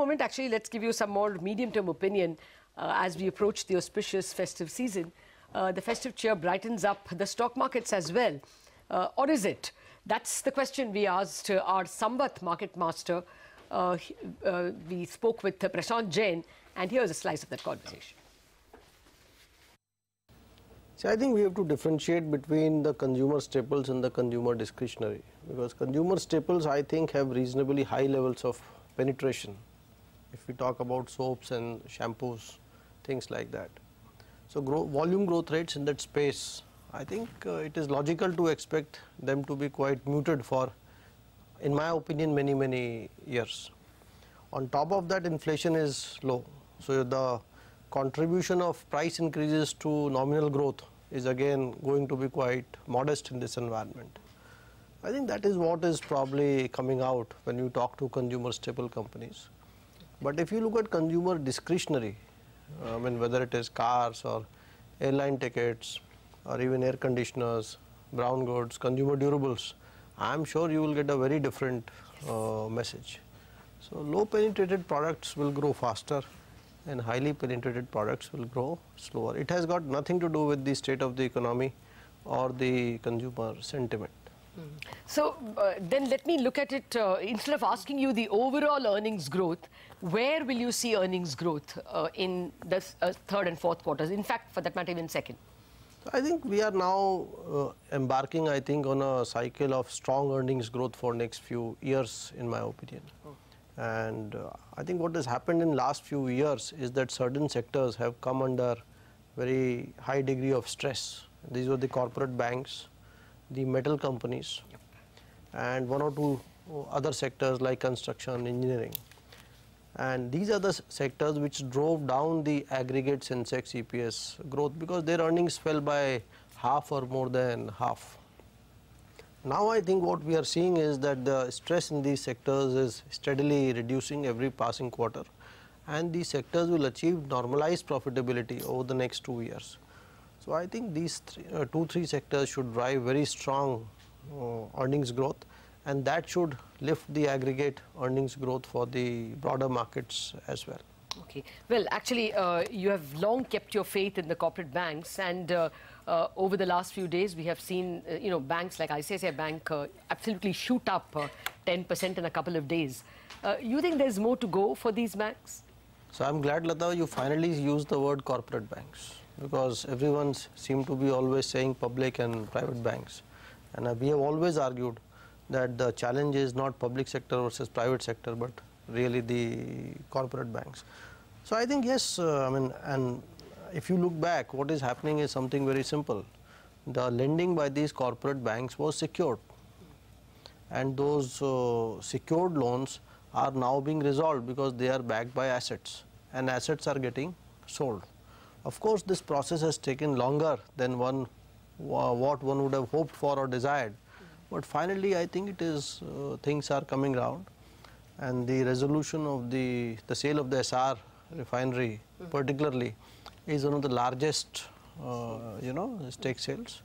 moment, actually, let's give you some more medium-term opinion as we approach the auspicious festive season. The festive cheer brightens up the stock markets as well. Or is it? That's the question we asked our Samvat market master. We spoke with Prashant Jain, and here's a slice of that conversation. See, I think we have to differentiate between the consumer staples and the consumer discretionary, because consumer staples, I think, have reasonably high levels of penetration. If we talk about soaps and shampoos, things like that. So volume growth rates in that space, I think it is logical to expect them to be quite muted for, in my opinion, many years. On top of that, inflation is low. So the contribution of price increases to nominal growth is again going to be quite modest in this environment. I think that is what is probably coming out when you talk to consumer staple companies. But if you look at consumer discretionary, I mean, whether it is cars or airline tickets or even air conditioners, brown goods, consumer durables, I am sure you will get a very different message. So low penetrated products will grow faster and highly penetrated products will grow slower. It has got nothing to do with the state of the economy or the consumer sentiment. So then let me look at it, instead of asking you the overall earnings growth, where will you see earnings growth in the third and fourth quarters? In fact, for that matter, even second. I think we are now embarking, I think, on a cycle of strong earnings growth for next few years, in my opinion. And I think what has happened in last few years is that certain sectors have come under very high degree of stress. These were the corporate banks, the metal companies, and one or two other sectors like construction, engineering. And these are the sectors which drove down the aggregate Sensex EPS growth because their earnings fell by half or more than half. Now I think what we are seeing is that the stress in these sectors is steadily reducing every passing quarter, and these sectors will achieve normalized profitability over the next 2 years. So I think these three sectors should drive very strong earnings growth, and that should lift the aggregate earnings growth for the broader markets as well. Okay. Well, actually, you have long kept your faith in the corporate banks, and over the last few days, we have seen, banks like ICICI Bank absolutely shoot up 10% in a couple of days. You think there's more to go for these banks? So I'm glad, Lata, you finally used the word corporate banks, because everyone seemed to be always saying public and private banks. And we have always argued that the challenge is not public sector versus private sector, but really the corporate banks. So I think, yes, and if you look back, what is happening is something very simple. The lending by these corporate banks was secured, and those secured loans are now being resolved because they are backed by assets, and assets are getting sold. Of course, this process has taken longer than what one would have hoped for or desired, but finally I think it is things are coming around, and the resolution of the sale of the SR refinery particularly is one of the largest stake sales,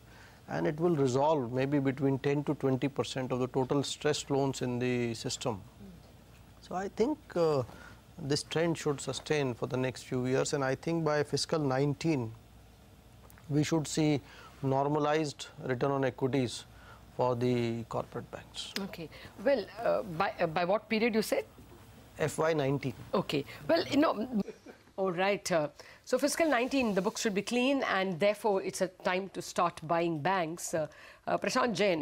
and it will resolve maybe between 10 to 20% of the total stressed loans in the system. So I think this trend should sustain for the next few years, and I think by fiscal 19 we should see normalized return on equities for the corporate banks. Okay. Well, by what period you said? FY19. Okay. Well, all right. So fiscal 19, the books should be clean, and therefore it's a time to start buying banks. Prashant Jain.